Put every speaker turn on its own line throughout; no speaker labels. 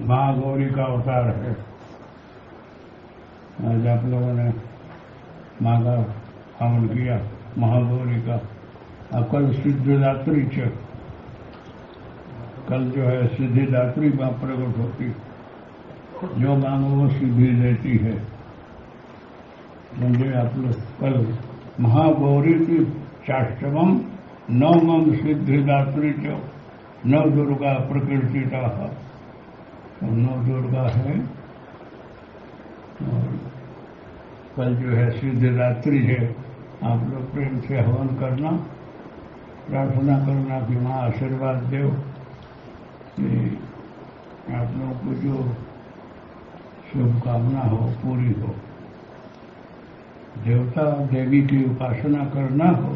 महागौरी का अवतार है। आज आप लोगों ने माँ का हवन किया, महागौरी का। और कल सिद्धिदात्री च, कल जो है सिद्धिदात्री माँ प्रकट होती, जो मांगो वो सिद्धि देती है। समझे आप लोग। कल महागौरी की चाष्टमम नवमम सिद्धिदात्री च नव दुर्गा प्रकृतिता। तो नव दुर्गा है। और कल जो है सिद्धिदात्री है। आप लोग प्रेम से हवन करना, प्रार्थना करना कि माँ आशीर्वाद दो कि आप लोगों को जो शुभकामना हो पूरी हो। देवता देवी की उपासना करना हो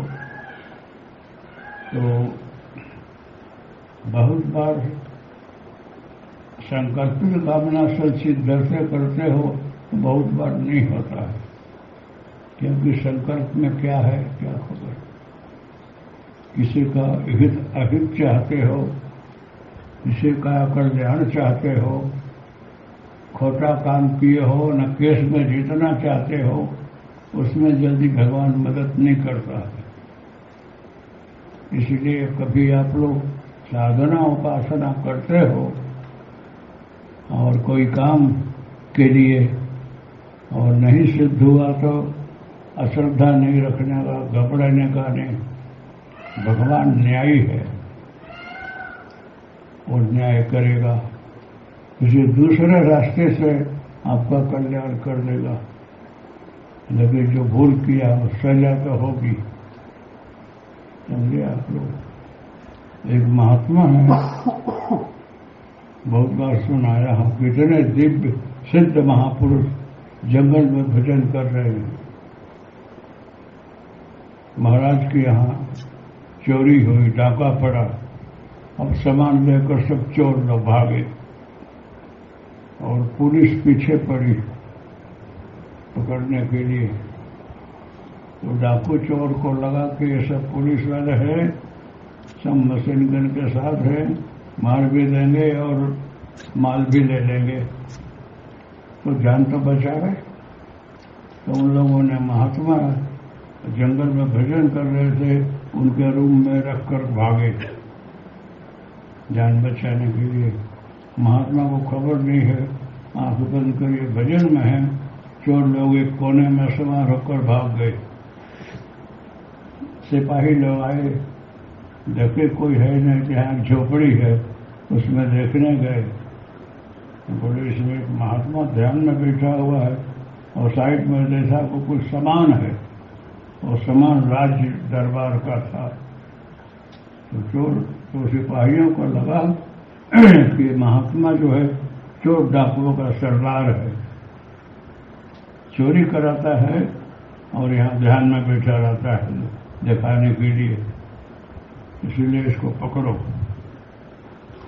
तो बहुत बार संकल्पित कामना सिद्ध से करते हो तो बहुत बार नहीं होता है, क्योंकि संकल्प में क्या है क्या खबर। किसी का हित अहित चाहते हो, किसी का कल्याण चाहते हो, खोटा काम किए हो न केस में जीतना चाहते हो, उसमें जल्दी भगवान मदद नहीं करता है। इसलिए कभी आप लोग साधना उपासना करते हो और कोई काम के लिए और नहीं सिद्ध हुआ तो अश्रद्धा नहीं रखने का, घबराने का नहीं। भगवान न्यायी है, वो न्याय करेगा, किसी दूसरे रास्ते से आपका कल्याण कर देगा। लेकिन जो भूल किया वो सजा तो होगी। समझे आप लोग। एक महात्मा है, बहुत बार सुनाया हम, कितने दिव्य सिद्ध महापुरुष जंगल में भजन कर रहे हैं। महाराज के यहाँ चोरी हुई, डाका पड़ा, अब सामान लेकर सब चोर लोग भागे और पुलिस पीछे पड़ी पकड़ने के लिए। तो डाकू चोर को लगा कि ये सब पुलिस वाले हैं, सब मशीन गन के साथ है, मार भी देंगे और माल भी ले लेंगे, तो जान तो बचा गए। तो उन लोगों ने महात्मा जंगल में भजन कर रहे थे, उनके रूम में रखकर भागे जान बचाने के लिए। महात्मा को खबर नहीं है, आंख बंद कर ये भजन में है। चोर लोग एक कोने में सवार होकर भाग गए। सिपाही लोग आए, देखे कोई है नहीं, जहाँ झोपड़ी है उसमें देखने गए। बोले इसमें एक महात्मा ध्यान में बैठा हुआ है और साइड में देखा को कुछ सामान है, और सामान राज्य दरबार का था। तो चोर तो सिपाहियों को लगा कि महात्मा जो है चोर डाकुओं का सरदार है, चोरी कराता है और यहाँ ध्यान में बैठा रहता है दिखाने के लिए, इसीलिए इसको पकड़ो।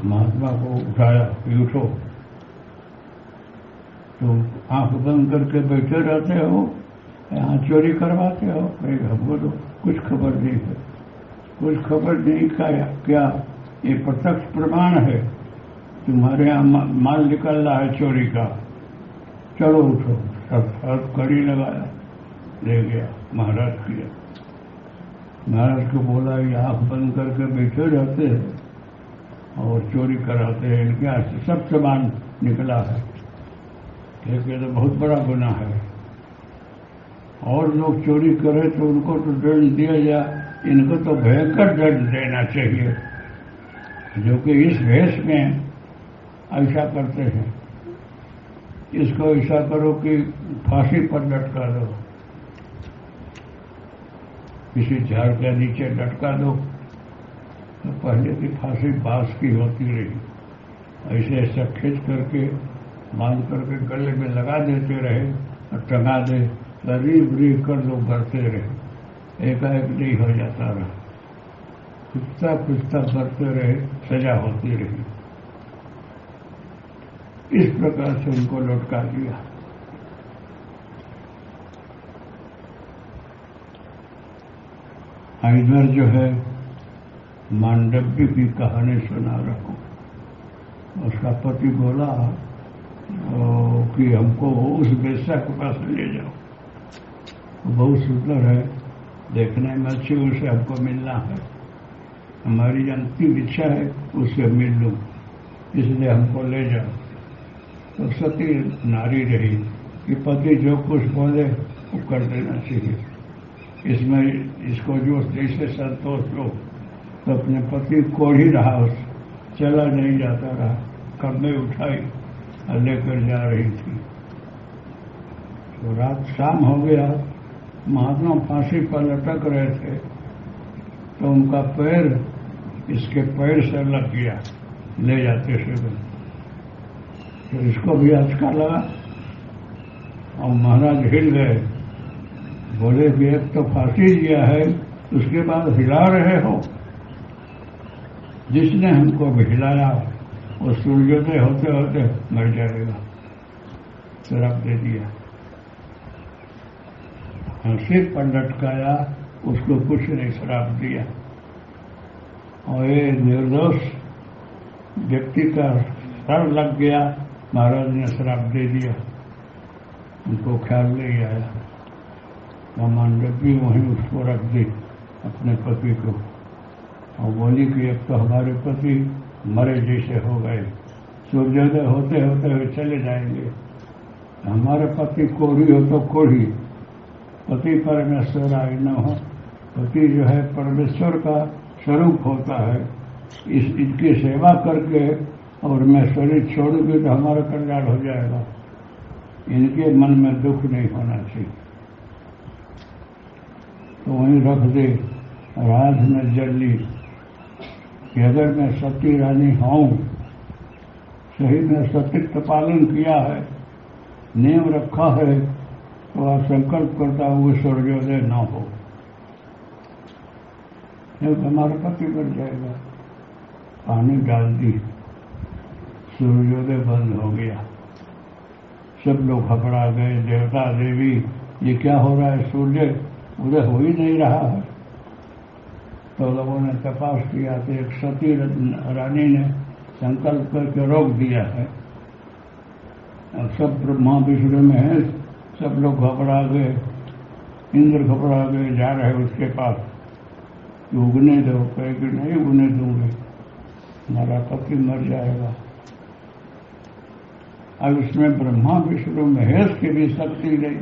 महात्मा को उठाया कि उठो। तो आंख बंद करके बैठे रहते हो, यहाँ चोरी करवाते हो। हमको तो कुछ खबर नहीं है। कुछ खबर नहीं क्या, ये प्रत्यक्ष प्रमाण है, तुम्हारे यहाँ माल निकल रहा है चोरी का, चलो उठो। सब कड़ी लगाया, ले गया महाराज किया। महाराज को बोला ये आंख बंद करके बैठे रहते हैं और चोरी कराते हैं, इनके हाथ से सब सामान निकला है, ये तो बहुत बड़ा गुनाह है। और लोग चोरी करें तो उनको तो दंड दिया जाए, इनको तो भयंकर दंड देना चाहिए, जो कि इस भेष में ऐसा करते हैं। इसको ऐसा करो कि फांसी पर लटका दो, किसी झाड़ के नीचे लटका दो। तो पहले की फांसी बांस की होती रही, ऐसे ऐसा खींच करके बांध करके गले में लगा देते रहे और टंगा दे, रीब रीब कर लोग करते रहे, एकाएक नहीं हो जाता रहा, खुजता खुजता करते रहे, सजा होती रही। इस प्रकार से उनको लौटका दिया। इधर जो है मांडव्य की कहानी सुना रहा हूं। उसका पति बोला कि हमको उस वेश्या के पास ले जाओ, वो बहुत सुंदर है, देखने में अच्छी, उसे हमको मिलना है, हमारी अंतिम इच्छा है उससे मिल लूं, इसलिए हमको ले जाओ। तो सती नारी रही कि पति जो कुछ बोले वो कर देना चाहिए, इसमें इसको जो जैसे संतोष हो। तो अपने पति को ही रहा, चला नहीं जाता रहा, कब्जे उठाई और लेकर जा रही थी। तो रात शाम हो गया, महात्मा फांसी पर लटक रहे थे, तो उनका पैर इसके पैर से लग गया ले जाते समय। तो इसको भी अचका लगा और महाराज हिल गए, बोले कि एक तो फांसी दिया है, उसके बाद हिला रहे हो, जिसने हमको भी हिलाया वो सूर्योदय होते होते मर जाएगा, श्राप दे दिया। फांसी पर लटकाया, उसको कुछ नहीं श्राप दिया, और ये निर्दोष व्यक्ति का सर लग गया, महाराज ने श्राप दे दिया, उनको ख्याल नहीं आया। मांडवी वहीं उसको रख दी अपने पति को, और बोली कि अब तो हमारे पति मरे जैसे हो गए, सूर्योदय होते होते वे चले जाएंगे, हमारे पति कोढ़ी हो तो कोढ़ी, पति परमेश्वर आए न हो। पति जो है परमेश्वर का स्वरूप होता है, इनकी सेवा करके और मैं शरीर छोड़ूंगी तो हमारा कल्याण हो जाएगा, इनके मन में दुख नहीं होना चाहिए। तो वहीं रख दे, राज में जल ली कि अगर मैं सती रानी हूं, सही में सतीत्व पालन किया है, नियम रखा है, तो आप संकल्प करता हुए सूर्योदय न हो, नहीं तो हमारा पति मर जाएगा। पानी डाल दी, सूर्योदय बंद हो गया, सब लोग घबरा गए, देवता देवी ये क्या हो रहा है, सूर्य उदय हो ही नहीं रहा है। तो लोगों ने तपास किया तो एक सती रानी ने संकल्प करके रोक दिया है। अब सब ब्रह्मा विष्णु में है, सब लोग घबरा गए, इंद्र घबरा गए, जा रहे उसके पास, उगने दो, कहे कि नहीं उगने दूंगे, हमारा पति मर जाएगा। अब इसमें ब्रह्मा विष्णु महेश की भी शक्ति नहीं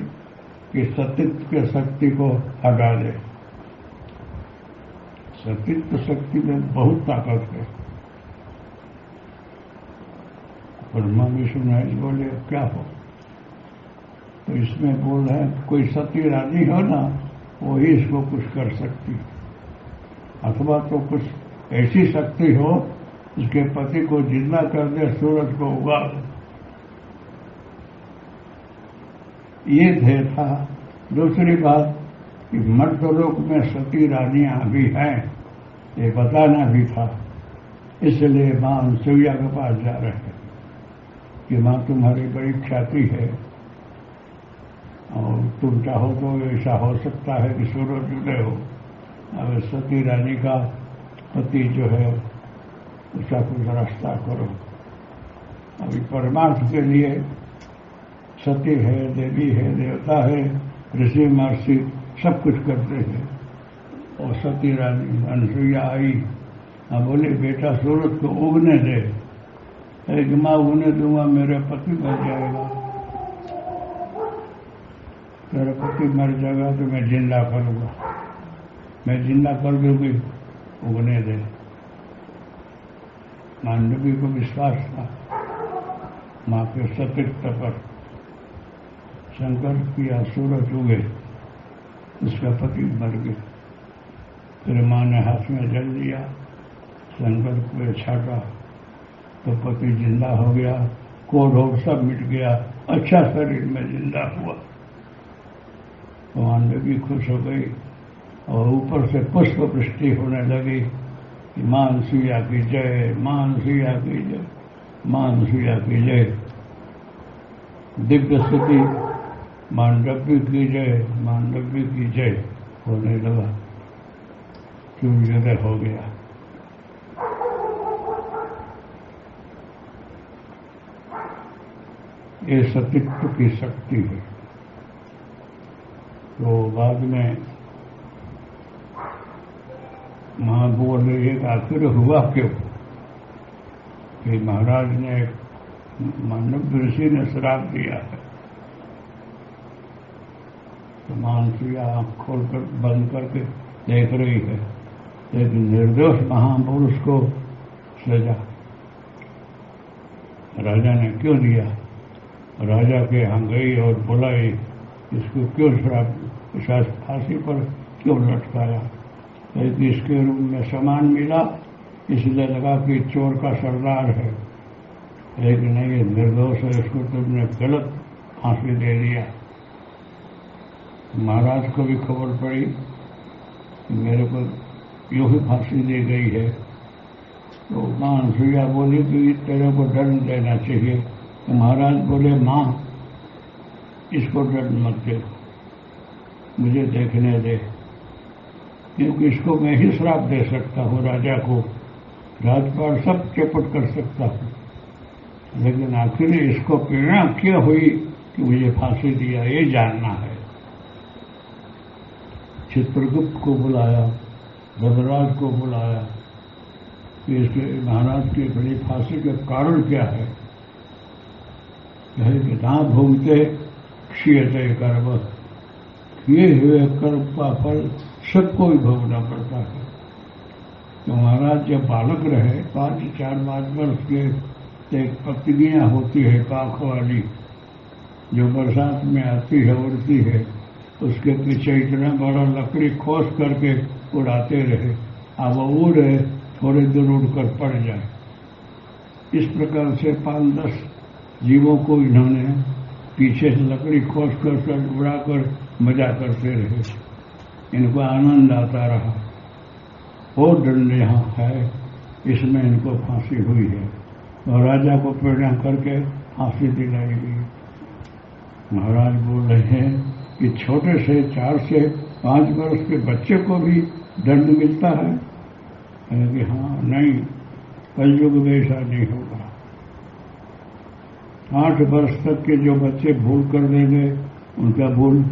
कि सतीत्व के शक्ति को हटा दे। सतीत्व शक्ति में बहुत ताकत है। ब्रह्मा विष्णु महेश बोले क्या हो, तो इसमें बोल रहे हैं कोई सती रानी हो ना, वो ही इसको कुछ कर सकती, अथवा तो कुछ ऐसी शक्ति हो जिसके पति को जिंदा कर दे, सूरज को उगा दे। ये ध्येय था। दूसरी बात कि मर्दलोक में सती रानियां भी हैं, ये बताना भी था। इसलिए मां अनसुईया के पास जा रहे हैं कि मां तुम्हारी बड़ी ख्याति है और तुम चाहो तो ऐसा हो सकता है कि सूरज उदय हो। अब सती रानी का पति जो है उसका कुछ रास्ता करो। अभी परमार्थ के लिए सती है, देवी है, देवता है, ऋषि महर्षि सब कुछ करते हैं। और सती रानी अनसुईया आई, अब बोले बेटा सूरज को उगने दे, एक माँ उगने दूंगा मेरे पति मर जाएगा, मेरा पति मर जाएगा तो मैं जिंदा करूंगा, मैं जिंदा कर दूंगी, उगने दे। मांडवी को विश्वास था माँ के सतीत्व पर। संकल्प किया, सूरज उगे, उसका पति मर गया। फिर माँ ने हाथ में जल लिया, संकल्प में छाटा तो पति जिंदा हो गया, कोढ़ और सब मिट गया, अच्छा शरीर में जिंदा हुआ। तो मांडवी खुश हो गई और ऊपर से पुष्प वृष्टि होने लगी कि मां अनसुईया की जय, मां अनसुईया की जय, मां अनसुईया की जय। दिव्य स्तुति मांडवी की जय, मांडवी की जय होने लगा। सूर्योदय हो गया। ये सतीत्व की शक्ति है। तो बाद में वहां बोल रही है कि आखिर हुआ क्यों कि महाराज ने, मानव ऋषि ने श्राप दिया है। तो मानसिया आंख खोलकर बंद करके देख रही है, लेकिन निर्दोष महापुरुष को सजा राजा ने क्यों दिया। राजा के यहाँ गई और बुलाई, इसको क्यों श्राप, फांसी पर क्यों लटकाया। लेकिन इसके रूप में सामान मिला, इसलिए लगा कि चोर का सरदार है, लेकिन नहीं, ये निर्दोष है, इसको तुमने गलत फांसी दे दिया। महाराज को भी खबर पड़ी कि मेरे को यूं ही फांसी दी गई है। तो मां अनसुईया बोली कि तेरे को दंड देना चाहिए। तो महाराज बोले, मां इसको दंड मत दे, मुझे देखने दे, क्योंकि इसको मैं ही श्राप दे सकता हूँ राजा को, राजपाट सब चौपट कर सकता हूँ, लेकिन आखिर इसको प्रेरणा क्या हुई कि मुझे फांसी दिया, ये जानना है। चित्रगुप्त को बुलाया, धर्मराज को बुलाया कि इसके महाराज की बड़ी फांसी के कारण क्या है। कहे कि ना भोगते क्षीयते कर्म, किए हुए कर्म का फल सबको ही भोगना पड़ता है। तो महाराज जब बालक रहे, 5-4 वर्ष के, एक पत्नियां होती है पाख वाली, जो बरसात में आती है, उड़ती है, उसके पीछे इतना बड़ा लकड़ी खोस करके उड़ाते रहे, अब वो उड़े, थोड़े दूर उड़कर पड़ जाए। इस प्रकार से 5-10 जीवों को इन्होंने पीछे से लकड़ी खोस कर उड़ाकर मजा करते रहे, इनको आनंद आता रहा। वो दंड यहाँ है, इसमें इनको फांसी हुई है और राजा को प्रेरणा करके फांसी दिलाई गई। महाराज बोल रहे हैं कि छोटे से 4 से 5 वर्ष के बच्चे को भी दंड मिलता है। कि हाँ, नहीं, कलयुग में ऐसा नहीं होगा। 8 वर्ष तक के जो बच्चे भूल कर देंगे, उनका भूल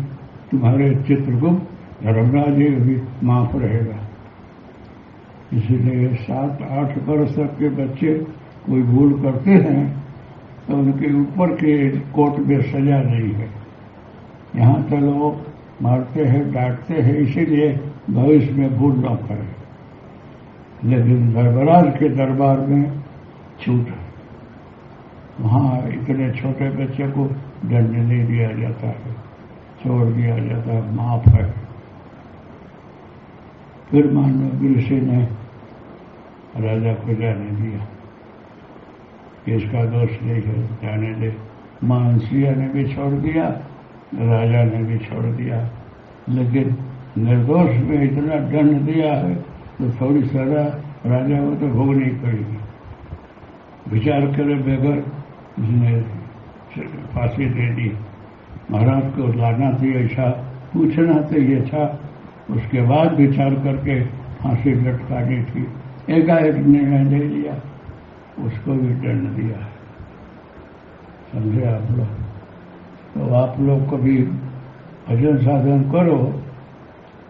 तुम्हारे चित्रगुप्त धर्मराज भी माफ रहेगा। इसलिए 7-8 वर्ष तक के बच्चे कोई भूल करते हैं तो उनके ऊपर के कोर्ट में सजा नहीं है। यहाँ तो लोग मारते हैं, डांटते हैं, इसीलिए भविष्य में भूल न करें, लेकिन धर्मराज के दरबार में छूट है। वहाँ इतने छोटे बच्चे को दंड नहीं दिया जाता है, छोड़ दिया जाता है, माफ है। फिर मानव ऋषि ने राजा को जाने दिया, इसका दोष नहीं है, जाने दे। मानसिया ने भी छोड़ दिया, राजा ने भी छोड़ दिया, लेकिन निर्दोष में इतना दंड दिया है तो थोड़ी सजा राजा को तो भोगनी पड़ेगी। विचार करे बगैर उसने फांसी दे दी। महाराज को लाना चाहिए ऐसा, पूछना चाहिए था, उसके बाद विचार करके फांसी लटकानी थी। एकाएक निर्णय ले लिया, उसको भी दंड दिया है। समझे आप लोग? तो आप लोग कभी भजन साधन करो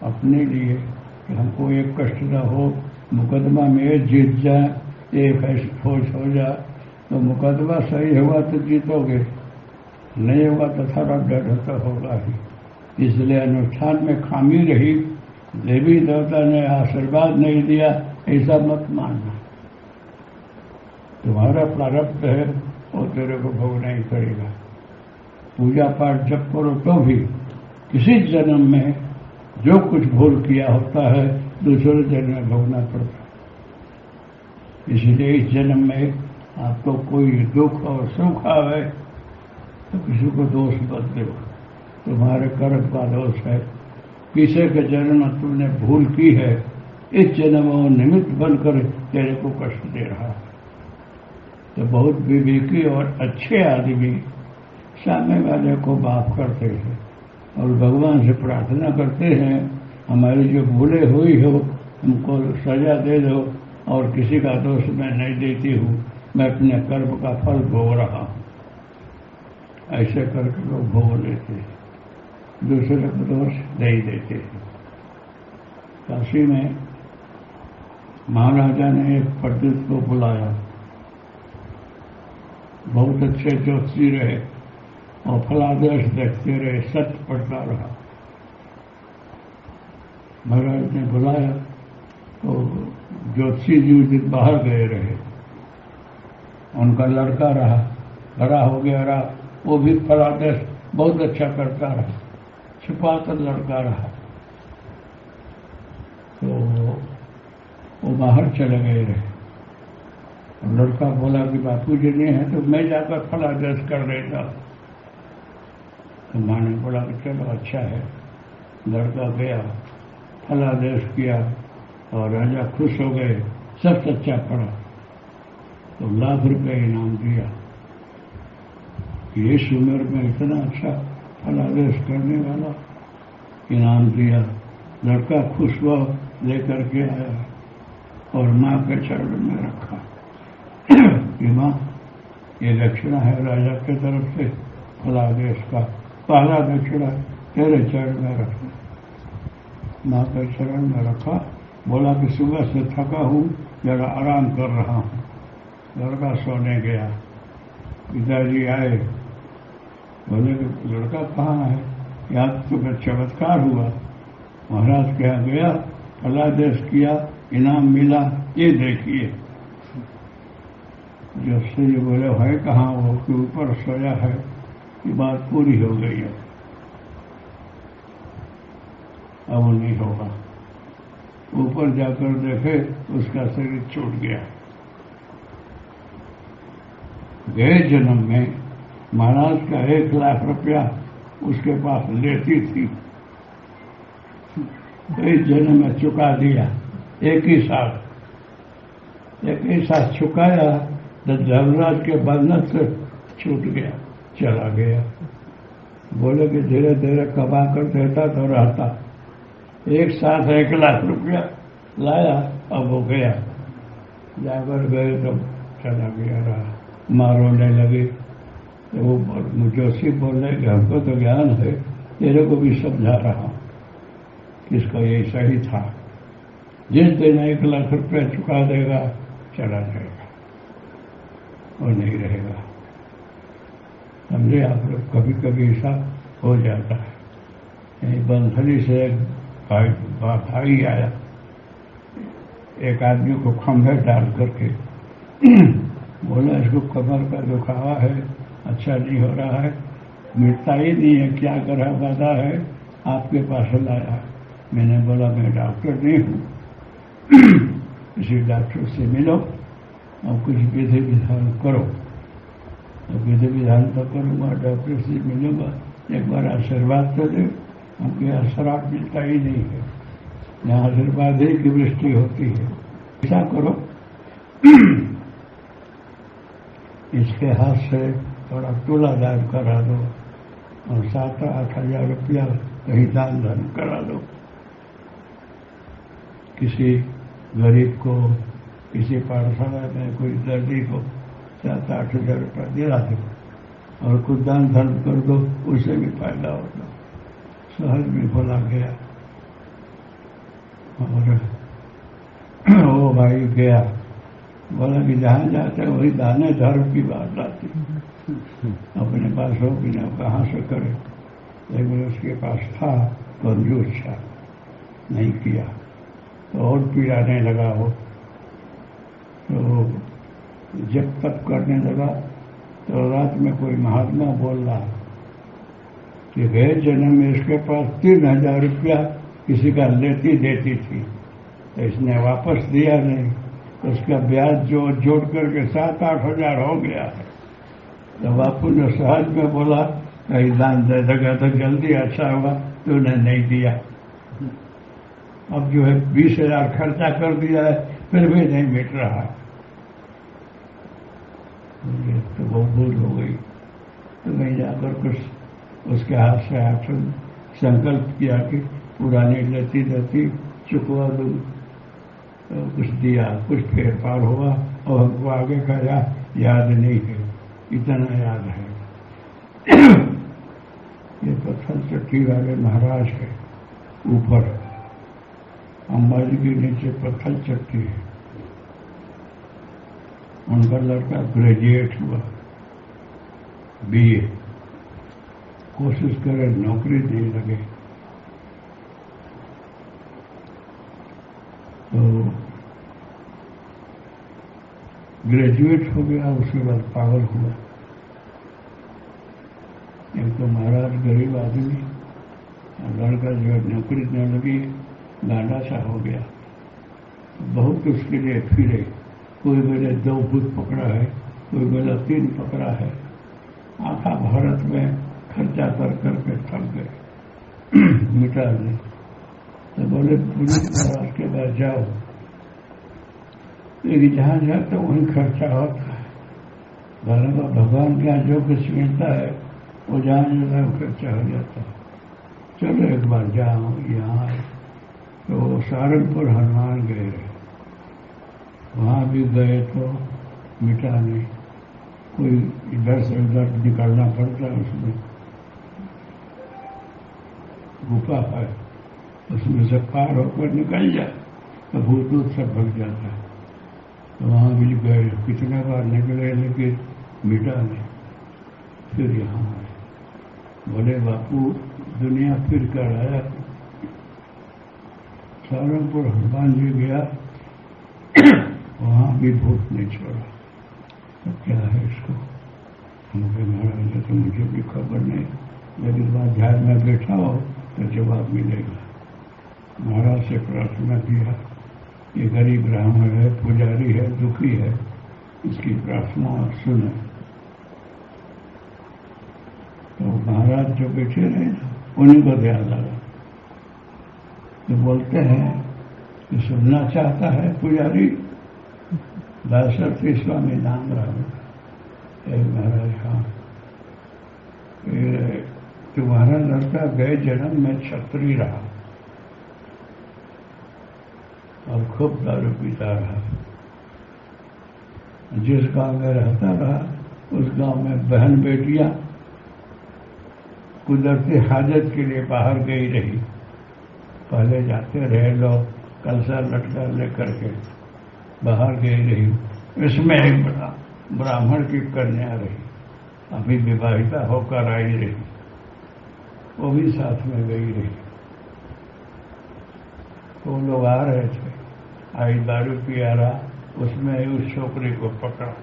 अपने लिए कि हमको एक कष्ट न हो, मुकदमा में जीत जाए, एक ऐसी फौज हो जाए, तो मुकदमा सही होगा तो जीतोगे, नहीं होगा तो सारा डर तो होगा ही। इसलिए अनुष्ठान में खामी रही, देवी देवता ने आशीर्वाद नहीं दिया, ऐसा मत मानना। तुम्हारा प्रारब्ध है वो तेरे को भोगना ही करेगा। पूजा पाठ जब करो तो भी किसी जन्म में जो कुछ भूल किया होता है दूसरे जन्म में भोगना पड़ता है। इसलिए इस जन्म में आपको कोई दुख और सुख आवे तो किसी को दोष मत दो, तुम्हारे कर्म का दोष है। किसी के जन्म में तुमने भूल की है, इस जन्म वो निमित्त बनकर तेरे को कष्ट दे रहा है। तो बहुत विवेकी और अच्छे आदमी सामने वाले को माफ करते हैं और भगवान से प्रार्थना करते हैं, हमारी जो भूले हुई हो हमको सजा दे दो और किसी का दोष मैं नहीं देती हूँ, मैं अपने कर्म का फल भोग रहा हूँ। ऐसे करके लोग भोग लेते हैं, दूसरे को दोष नहीं देते हैं। काशी में महाराजा ने एक पंडित को बुलाया, बहुत अच्छे ज्योतिषी रहे और फलादेश देखते रहे, सत्य पढ़ता रहा। महाराज ने बुलाया तो ज्योतिषी जी उस दिन बाहर गए रहे, उनका लड़का रहा, बड़ा हो गया रहा, वो भी फलादेश बहुत अच्छा करता रहा, छुपा कर लड़का रहा। तो वो बाहर चले गए रहे और लड़का बोला कि बापू जी नहीं है तो मैं जाकर फलादेश कर देता। तो माँ ने बोला कि चलो अच्छा है। लड़का गया, फलादेश किया और राजा खुश हो गए, सब सच्चा पड़ा तो ₹1,00,000 इनाम दिया। इस उम्र में इतना अच्छा फलादेश करने वाला इनाम दिया। लड़का खुश हुआ, लेकर के आया और माँ के चरण में रखा कि माँ ये दक्षिणा है राजा की तरफ से फलादेश का, पहला दक्षिणा तेरे चरण में रखना। माँ के चरण में रखा, बोला कि सुबह से थका हूँ, जरा आराम कर रहा हूँ। लड़का सोने गया, पिताजी आए, बोले कि लड़का कहाँ है? यहाँ तुम्हें चमत्कार हुआ, महाराज के यहाँ गया, फलादेश किया, इनाम मिला, ये देखिए। जब से ये बोले है कहाँ, वो के ऊपर सोया है, ये बात पूरी हो गई है, अब वो नहीं होगा। ऊपर जाकर देखे उसका शरीर छूट गया। गए जन्म में महाराज का 1,00,000 उसके पास लेती थी, इस जन्म में चुका दिया। एक ही साथ चुकाया तो धर्मराज के बंधन से छूट गया, चला गया। बोले कि धीरे धीरे कमा कर देता तो रहता। एक साथ 1,00,000 लाया, अब वो गया, जाकर गए तो चला गया रहा। माँ रोने लगी तो वो जोशी बोले कि हमको तो ज्ञान है, तेरे को भी समझा रहा हूं कि इसका ये सही था। जिस दिन 1,00,000 चुका देगा चला जाएगा, वो नहीं रहेगा। समझे आप लोग, कभी कभी ऐसा हो जाता है। यही बंधनी से एक भाई आया, एक आदमी को खंभे डाल करके बोला इसको कमर का दुखावा है, अच्छा नहीं हो रहा है, मिटता ही नहीं है, क्या करा वादा है, आपके पास लाया। मैंने बोला मैं डॉक्टर नहीं हूँ, किसी डॉक्टर से मिलो और कुछ विधि विधान करो। तो विधि विधान तो करूँगा, डॉक्टर से मिलूंगा, एक बार आशीर्वाद तो दे। हमको यहाँ शराब मिलता ही नहीं है, यहाँ आशीर्वाद ही की वृष्टि होती है। ऐसा करो इसके हाथ से थोड़ा तुला दान करा दो और 7-8 हजार रुपया कहीं दान धन करा दो। किसी गरीब को, किसी पाठशाला में कोई दर्दी को 7-8 हजार रुपया दिला दो और कुछ दान धर्म कर दो, उससे भी फायदा होगा। सहज में बोला गया और वो भाई गया, बोला कि जहाँ जाते वही दाने धर्म की बात आती, अपने पास हो कि ना कहाँ से करे। लेकिन उसके पास था, कंजूस था, नहीं किया तो और पीड़ाने लगा। वो तो जब तप करने लगा तो रात में कोई महात्मा बोल रहा कि गए जन्म में इसके पास 3,000 रुपया किसी का लेती देती थी, तो इसने वापस दिया नहीं, तो उसका ब्याज जोड़ करके 7-8 हजार हो गया है। तो बापू ने सहज में बोला कहीं दान दे देगा तो जल्दी अच्छा होगा, तूने नहीं दिया। अब जो है 20,000 खर्चा कर दिया है, फिर भी नहीं मिट रहा। तो बहुत भूल हो गई। तो मैं जाकर कुछ उसके हाथ से आकर संकल्प किया कि पुरानी लेती देती चुकवा दूँ। तो कुछ दिया, कुछ फेर पार हुआ और हमको आगे का याद नहीं है, इतना याद है। ये पत्थर चट्टी वाले महाराज है ऊपर, अंबाजी के नीचे पत्थर चट्टी है। उनका लड़का ग्रेजुएट हुआ, बीए, कोशिश करे नौकरी नहीं लगे तो ग्रेजुएट हो गया, उसके बाद पागल हुआ। एक तो महाराज गरीब आदमी, लड़का जो है नौकरी न लगी, गांडा सा हो गया। बहुत उसके लिए फिरे, कोई बोले 2 फुट पकड़ा है, कोई बोला 3 पकड़ा है। आखा भारत में खर्चा कर करके थक गए, मिटा दे। तो बोले पुलिस महाराज के पास जाओ, लेकिन जहां जाते वहीं खर्चा होता है। भगवान के यहाँ जो कुछ मिलता है वो जहां जाता है खर्चा हो जाता है। चलो एक बार जाओ यहाँ, तो सहारनपुर हनुमान गए, वहां भी गए तो मिटा नहीं, कोई इधर से उधर निकलना पड़ता है। उसमें गुफा है, उसमें से पार होकर निकल जाए तो भूत सब भग जाता है। तो वहां भी गए, कितने बार निकले लेकिन मिटा नहीं। फिर यहाँ आए, बोले बापू दुनिया फिर कर आया। सहारनपुर हनुमान जी गया, वहां भी भूत नहीं छोड़ा। तो क्या है इसको? हमको महाराज तो मुझे भी खबर नहीं, लेकिन वहां ध्यान में बैठा हो तो जवाब मिलेगा। महाराज से प्रार्थना किया, ये गरीब ब्राह्मण है, पुजारी है, दुखी है, इसकी प्रार्थना आप सुने। तो महाराज जो बैठे रहे उन्हीं को ध्यान लगा, तो बोलते हैं कि सुनना चाहता है पुजारी, 62 स्वामी नाम रहा। महाराज हाँ, तुम्हारा लड़का गए जन्म में क्षत्रिय रहा और खूब दारू पीता रहा। जिस गांव में रहता रहा उस गांव में बहन बेटियां कुदरती हाजत के लिए बाहर गई रही। पहले जाते रहे लोग कलसा लटका लेकर के, बाहर गई रही। इसमें एक ब्राह्मण की कन्या रही, अभी विवाहिता होकर आई रही, वो भी साथ में गई रही। तो लोग आ रहे थे, आई दारू पिया रहा, उसमें उस छोकरी को पकड़ा।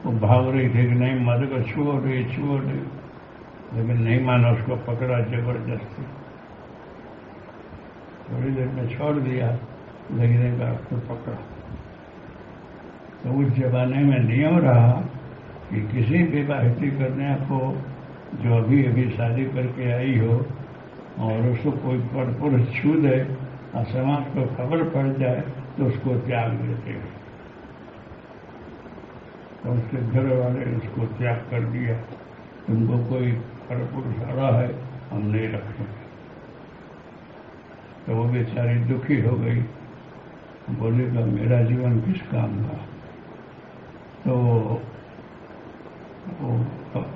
वो भाग रही थी कि नहीं मत को छोड़ रही, लेकिन नहीं माना, उसको पकड़ा जबरदस्ती। थोड़ी देर में छोड़ दिया, लेकिन एक बार तो पकड़ा। तो उस जमाने में नियम रहा कि किसी विवाहिती कन्या को जो अभी अभी शादी करके आई हो और उसको कोई पुरुष छू दे और समाज को खबर पड़ जाए तो उसको त्याग देते हैं। तो उसके घर वाले उसको त्याग कर दिया, तुमको कोई पुरुष आ रहा है, हम नहीं रखेंगे। तो वो बेचारी दुखी हो गई, बोलेगा मेरा जीवन किस काम का। तो वो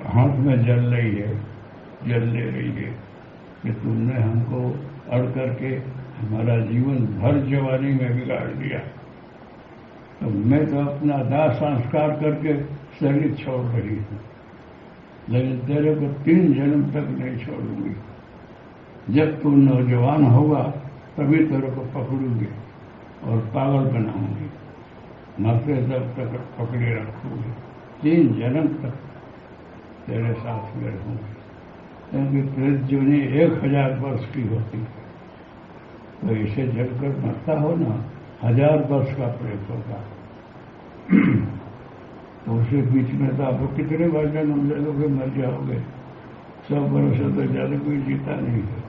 हाथ में जल ले रही है कि तुमने हमको अड़ करके हमारा जीवन भर जवानी में बिगाड़ दिया। तो मैं तो अपना दाह संस्कार करके शरीर छोड़ रही हूँ, लेकिन तेरे को 3 जन्म तक नहीं छोड़ूंगी। जब तू नौजवान होगा तभी तेरे को पकड़ूंगी और पागल बनाऊंगी, मरते तब तक पकड़े रखूंगी, 3 जन्म तक तेरे साथ में रहूंगी। क्योंकि प्रेत जीवनी 1000 वर्ष की होती है, तो इसे जलकर मरता हो ना, 1000 वर्ष का प्रेत होगा। तो उसे बीच में तो आप कितने बार जन्म ले लोगे, मर जाओगे। 100 वर्ष से ज्यादा कोई जीता नहीं है।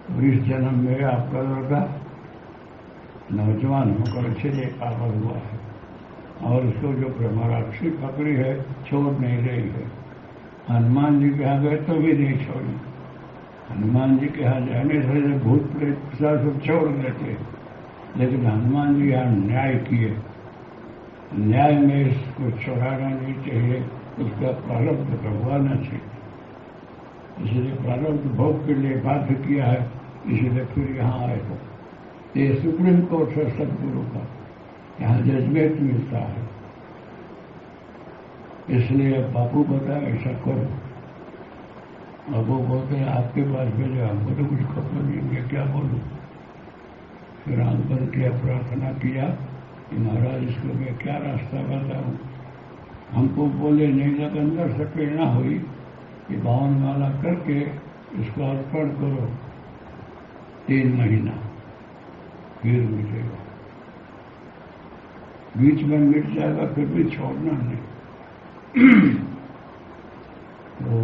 तो इस जन्म में आपका लड़का नौजवान होकर इसलिए पागल हुआ है, और उसको जो ब्रह्मराक्षी पकड़ी है छोड़ नहीं रही है। हनुमान जी के यहाँ गए तो भी नहीं छोड़ी। हनुमान जी के यहाँ जाने से भूत प्रेत सब छोड़ देते, लेकिन हनुमान जी यहाँ न्याय किए। न्याय में इसको छोड़ाना नहीं चाहिए, उसका प्रारब्ध भोगवाना चाहिए। इसलिए प्रारब्ध भोग के लिए बाध्य किया है, इसलिए फिर यहाँ आए हो। ये सुप्रीम कोर्ट है सदगुरु का, यहाँ जजमेंट मिलता है। इसलिए अब बापू बताया ऐसा करो। अब वो बोलते हैं आपके पास भेजे, हमको तो कुछ खबर नहीं, मैं क्या बोलूँ। फिर आंख बंद किया, प्रार्थना किया कि महाराज इसको मैं क्या रास्ता बताऊँ। हमको बोले नहीं, जब अंदर से प्रेरणा हुई कि भावन माला करके इसको अर्पण करो 3 महीना, फिर मिलेगा। बीच में मिट जाएगा फिर भी छोड़ना नहीं। तो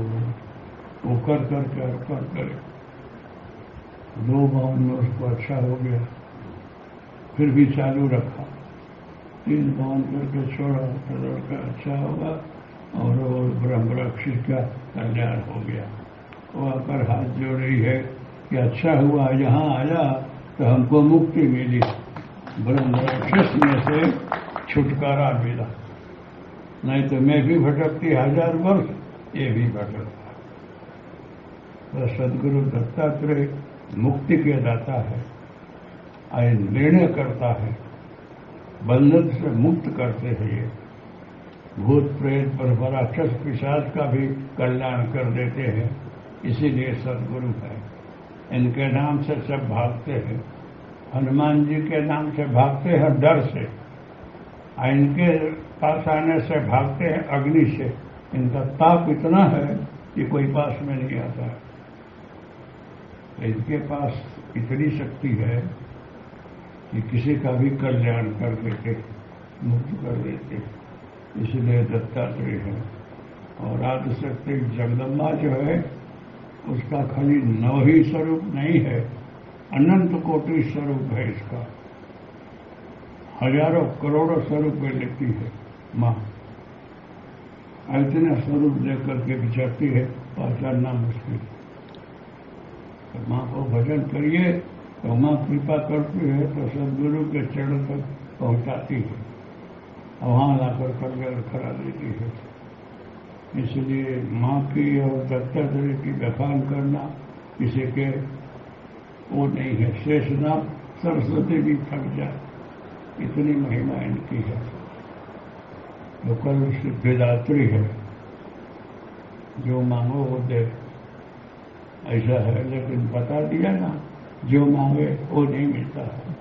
वो कर करके अर्पण करे, 2 बावन में उसको अच्छा हो गया, फिर भी चालू रखा, 3 बावन करके छोड़ा तो लड़का अच्छा होगा और वो ब्रह्मरक्षी का कल्याण हो गया। वो आकर हाथ जोड़ रही है कि अच्छा हुआ यहाँ आया तो हमको मुक्ति मिली, ब्रह्मरक्षस में से छुटकारा मिला, नहीं तो मैं भी भटकती 1000 वर्ष, ये भी भटकता। तो सदगुरु दत्तात्रेय मुक्ति के दाता है, आय निर्णय करता है, बंधन से मुक्त करते हैं। ये भूत प्रेत पर राक्षस पिशाच का भी कल्याण कर देते हैं, इसीलिए सदगुरु है। इनके नाम से सब भागते हैं। हनुमान जी के नाम से भागते हैं डर से, इनके पास आने से भागते हैं अग्नि से। इनका ताप इतना है कि कोई पास में नहीं आता है। इनके पास इतनी शक्ति है कि किसी का भी कल्याण कर देते, मुक्त कर देते। इसलिए दत्तात्रेय है। और आदिशक्ति जगदम्बा जो है उसका खाली 9 ही स्वरूप नहीं है, अनंत कोटि स्वरूप है इसका। हजारों करोड़ों स्वरूप में लेती है माँ। इतना स्वरूप लेकर के विचरती है, पहचानना मुश्किल। तो माँ को भजन करिए तो माँ कृपा करती है, तो सदगुरु के चरण तक पहुंचाती है और वहां लाकर कल्याण करा देती है। इसलिए माँ की और दत्तात्रेय की बखान करना किसी के वो नहीं है। शेषनाग सरस्वती भी थक जाए, इतनी महिमा इनकी है। तो कल सिद्धिदात्री है, जो मांगो वो दे, ऐसा है। लेकिन बता दिया ना, जो मांगे वो नहीं मिलता है।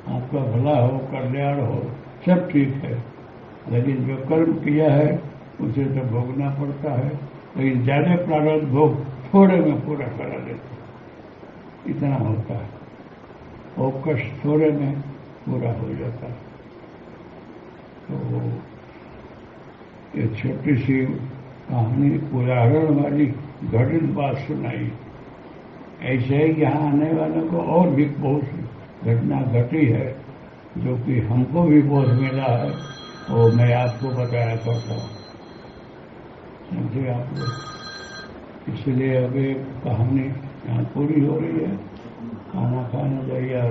आपका भला हो, कल्याण हो, सब ठीक है, लेकिन जो कर्म किया है उसे तो भोगना पड़ता है। लेकिन ज्यादा प्रारब्ध भोग थोड़े में पूरा करा देते, इतना होता है। वो कष्ट थोड़े में पूरा हो जाता है। तो ये छोटी सी कहानी उदाहरण वाली घटित बात सुनाई। ऐसे ही यहाँ आने वालों को और भी बहुत सी घटना घटी है जो कि हमको भी बोध मिला है, और मैं आपको बताया करता हूँ, समझे आप लोग। इसलिए अब एक कहानी यहाँ पूरी हो रही है, खाना खाने जाइए।